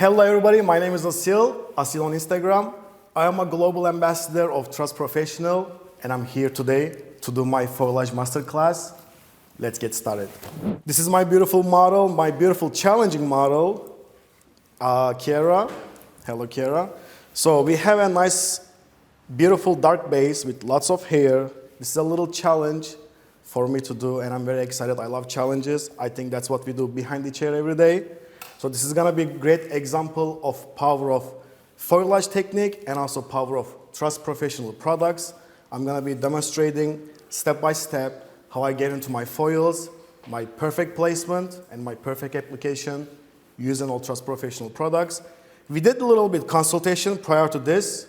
Hello everybody, my name is Asil on Instagram. I am a global ambassador of TRUSS Professional and I'm here today to do my foliage masterclass. Let's get started. This is my beautiful model, my beautiful challenging model, Kiara. Hello Kiara. So we have a nice, beautiful dark base with lots of hair. This is a little challenge for me to do and I'm very excited. I love challenges. I think that's what we do behind the chair every day. So this is gonna be a great example of power of foliage technique and also power of TRUSS Professional products. I'm gonna be demonstrating step by step how I get into my foils, my perfect placement and my perfect application using all TRUSS Professional products. We did a little bit consultation prior to this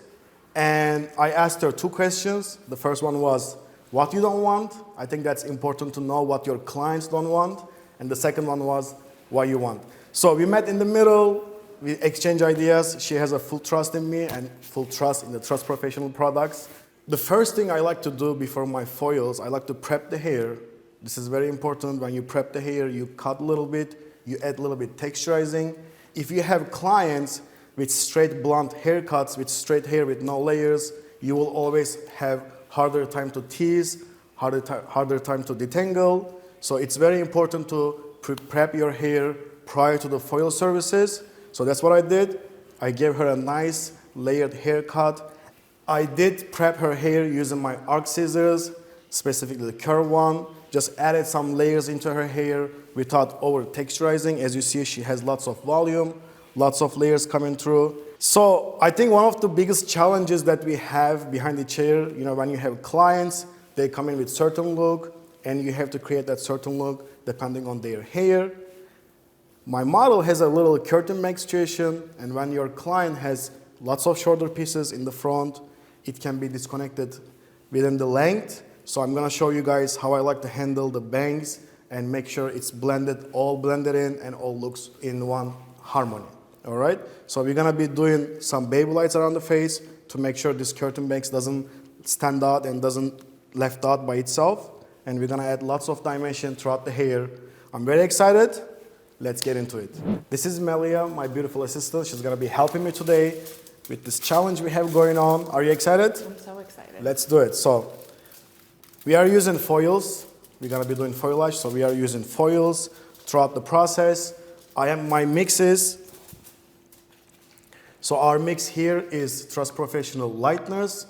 and I asked her two questions. The first one was what you don't want. I think that's important to know what your clients don't want. And the second one was what you want. So we met in the middle, we exchanged ideas. She has a full trust in me and full trust in the TRUSS Professional products. The first thing I like to do before my foils, I like to prep the hair. This is very important. When you prep the hair, you cut a little bit, you add a little bit texturizing. If you have clients with straight blonde haircuts, with straight hair with no layers, you will always have harder time to tease, harder time to detangle. So it's very important to prep your hair prior to the foil services. So that's what I did. I gave her a nice layered haircut. I did prep her hair using my arc scissors, specifically the curved one. Just added some layers into her hair without over texturizing. As you see, she has lots of volume, lots of layers coming through. So I think one of the biggest challenges that we have behind the chair, when you have clients, they come in with certain look and you have to create that certain look depending on their hair. My model has a little curtain back situation, and when your client has lots of shoulder pieces in the front, it can be disconnected within the length. So I'm gonna show you guys how I like to handle the bangs and make sure it's all blended in and all looks in one harmony, all right? So we're gonna be doing some baby lights around the face to make sure this curtain bangs doesn't stand out and doesn't left out by itself. And we're gonna add lots of dimension throughout the hair. I'm very excited. Let's get into it. This is Melia, my beautiful assistant. She's gonna be helping me today with this challenge we have going on. Are you excited? I'm so excited. Let's do it. So we are using foils. We're gonna be doing foliage, so we are using foils throughout the process. My mixes. So our mix here is TRUSS Professional Lighteners,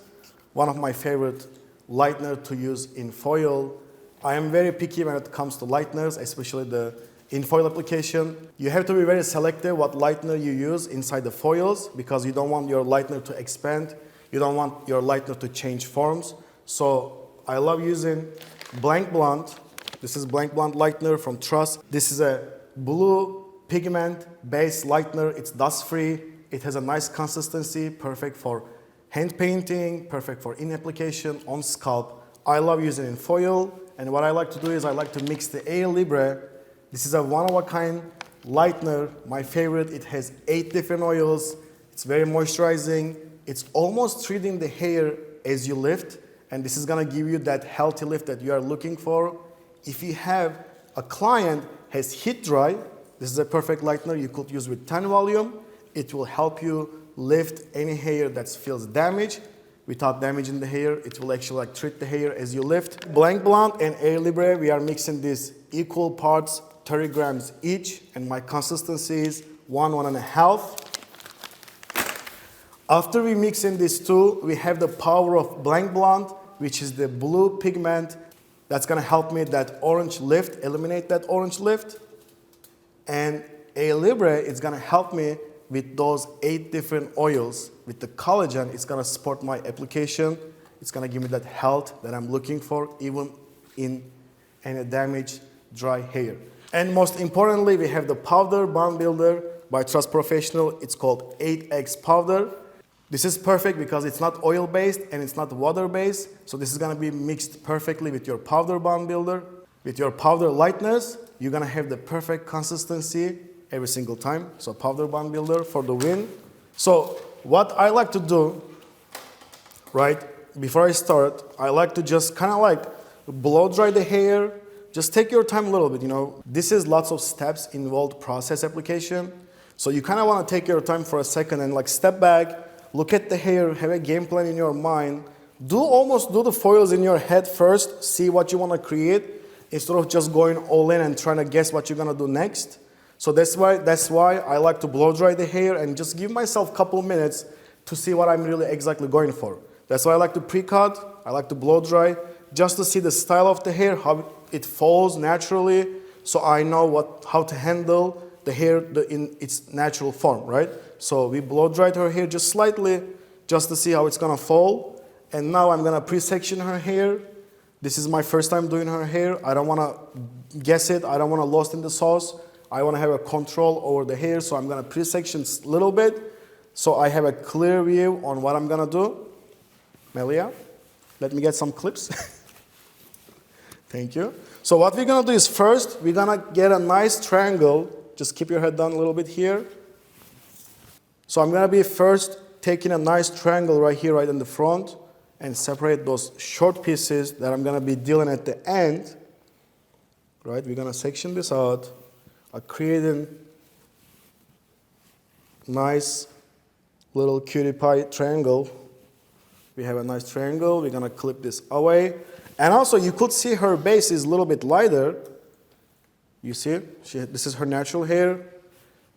one of my favorite lightener to use in foil. I am very picky when it comes to lighteners, especially in foil application. You have to be very selective what lightener you use inside the foils because you don't want your lightener to expand. You don't want your lightener to change forms. So I love using Blank Blonde. This is Blank Blonde lightener from TRUSS. This is a blue pigment based lightener. It's dust free. It has a nice consistency, perfect for hand painting, perfect for in application on scalp. I love using it in foil. And what I like to do is I like to mix the Air Libre. This is a one-of-a-kind lightener, my favorite. It has 8 different oils. It's very moisturizing. It's almost treating the hair as you lift, and this is gonna give you that healthy lift that you are looking for. If you have a client has heat dry, this is a perfect lightener you could use with 10 volume. It will help you lift any hair that feels damaged. Without damaging the hair, it will actually treat the hair as you lift. Blank Blonde and Air Libre, we are mixing these equal parts, 30 grams each, and my consistency is 1.5. After we mix in these two, we have the power of Blank Blonde, which is the blue pigment that's gonna help me that orange lift, eliminate that orange lift. And Air Libre is gonna help me with those 8 different oils. With the collagen, it's gonna support my application. It's gonna give me that health that I'm looking for, even in any damaged, dry hair. And most importantly, we have the powder bond builder by TRUSS Professional. It's called 8X powder. This is perfect because it's not oil-based and it's not water-based. So this is gonna be mixed perfectly with your powder bond builder. With your powder lightness, you're gonna have the perfect consistency every single time. So powder bond builder for the win. So what I like to do, right, before I start, I like to just kind of like blow dry the hair. Just take your time a little bit, This is lots of steps involved process application. So you kind of want to take your time for a second and like step back, look at the hair, have a game plan in your mind. Almost do the foils in your head first, see what you want to create, instead of just going all in and trying to guess what you're going to do next. So that's why I like to blow dry the hair and just give myself a couple minutes to see what I'm really exactly going for. That's why I like to pre-cut, I like to blow dry, just to see the style of the hair, how it falls naturally, so I know how to handle the hair in its natural form, right? So we blow dried her hair just slightly, just to see how it's gonna fall. And now I'm gonna pre-section her hair. This is my first time doing her hair. I don't wanna guess it, I don't wanna lost in the sauce. I wanna have a control over the hair, so I'm gonna pre-section a little bit, so I have a clear view on what I'm gonna do. Melia, let me get some clips. Thank you. So what we're gonna do is first, we're gonna get a nice triangle. Just keep your head down a little bit here. So I'm gonna be first taking a nice triangle right here, right in the front, and separate those short pieces that I'm gonna be dealing at the end. Right, we're gonna section this out, creating nice little cutie pie triangle. We have a nice triangle, we're gonna clip this away. And also you could see her base is a little bit lighter. You see, this is her natural hair.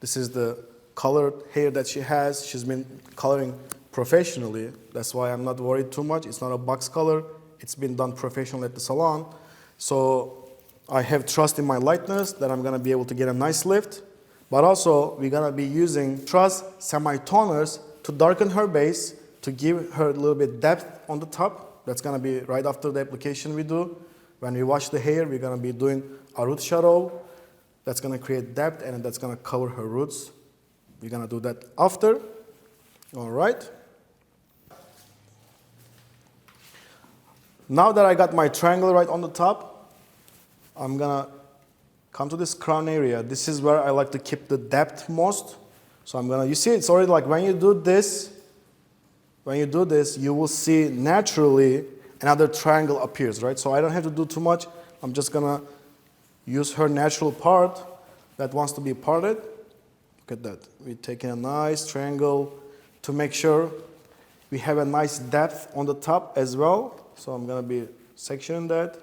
This is the colored hair that she has. She's been coloring professionally. That's why I'm not worried too much. It's not a box color. It's been done professionally at the salon. So I have trust in my lightness that I'm gonna be able to get a nice lift. But also, we're gonna be using TRUSS semi-toners to darken her base, to give her a little bit depth on the top. That's gonna be right after the application we do. When we wash the hair, we're gonna be doing a root shadow. That's gonna create depth and that's gonna cover her roots. We're gonna do that after. All right. Now that I got my triangle right on the top, I'm gonna come to this crown area. This is where I like to keep the depth most. So you see it's already like when you do this, you will see naturally another triangle appears, right? So I don't have to do too much. I'm just gonna use her natural part that wants to be parted. Look at that. We're taking a nice triangle to make sure we have a nice depth on the top as well. So I'm gonna be sectioning that.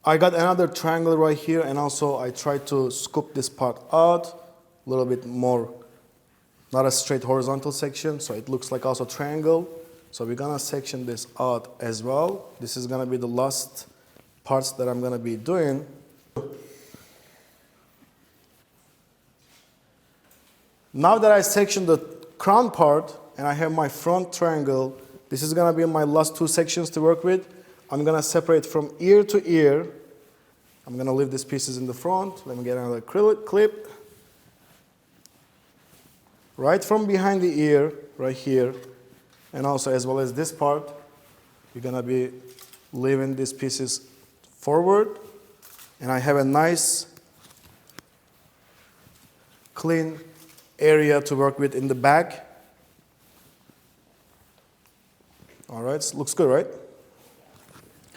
I got another triangle right here, and also I tried to scoop this part out a little bit more, not a straight horizontal section, so it looks like also triangle. So we're gonna section this out as well. This is gonna be the last parts that I'm gonna be doing. Now that I sectioned the crown part and I have my front triangle, this is gonna be my last two sections to work with. I'm gonna separate from ear to ear. I'm gonna leave these pieces in the front. Let me get another clip. Right from behind the ear, right here, and also as well as this part, we're gonna be leaving these pieces forward. And I have a nice, clean area to work with in the back. All right, looks good, right?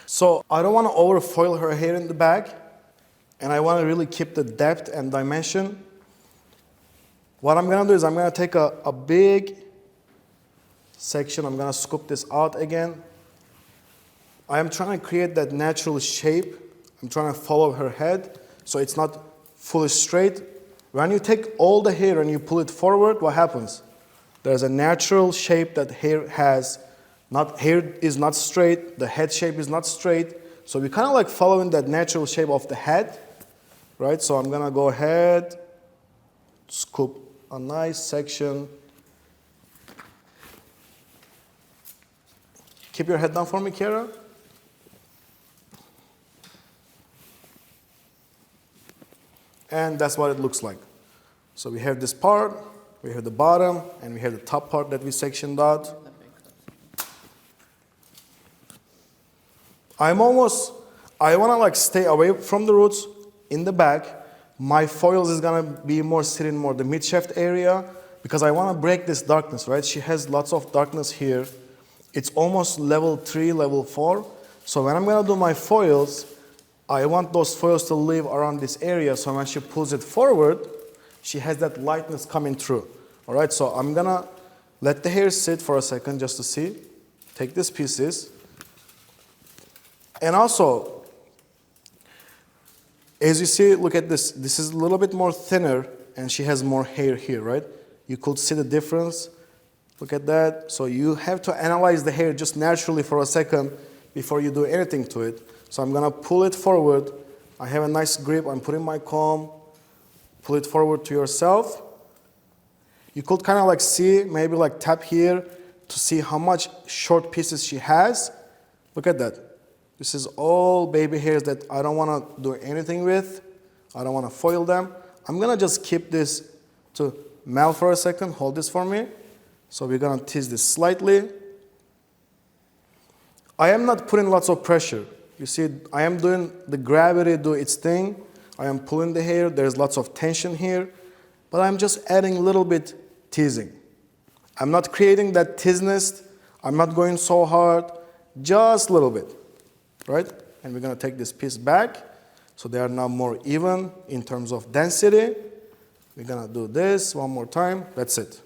So I don't want to overfoil her hair in the back, and I want to really keep the depth and dimension. What I'm going to do is I'm going to take a big section. I'm going to scoop this out again. I am trying to create that natural shape. I'm trying to follow her head so it's not fully straight. When you take all the hair and you pull it forward, what happens? There's a natural shape that hair has. Hair is not straight, the head shape is not straight. So we're kind of like following that natural shape of the head, right? So I'm going to go ahead, scoop a nice section. Keep your head down for me, Kiara. And that's what it looks like. So we have this part, we have the bottom, and we have the top part that we sectioned out. I wanna like stay away from the roots in the back. My foils is gonna be sitting more the mid shaft area because I wanna break this darkness, right? She has lots of darkness here. It's almost level 3, level 4. So when I'm gonna do my foils, I want those foils to live around this area, so when she pulls it forward, she has that lightness coming through. All right, so I'm gonna let the hair sit for a second just to see. Take these pieces. And also, as you see, look at this. This is a little bit more thinner and she has more hair here, right? You could see the difference. Look at that. So you have to analyze the hair just naturally for a second before you do anything to it. So I'm gonna pull it forward. I have a nice grip. I'm putting my comb. Pull it forward to yourself. You could kind of like see, maybe like tap here to see how much short pieces she has. Look at that. This is all baby hairs that I don't want to do anything with. I don't want to foil them. I'm going to just keep this to Mel for a second. Hold this for me. So we're going to tease this slightly. I am not putting lots of pressure. You see, I am doing the gravity do its thing. I am pulling the hair. There's lots of tension here. But I'm just adding a little bit teasing. I'm not creating that teasiness. I'm not going so hard. Just a little bit. Right? And we're going to take this piece back. So they are now more even in terms of density. We're going to do this one more time. That's it.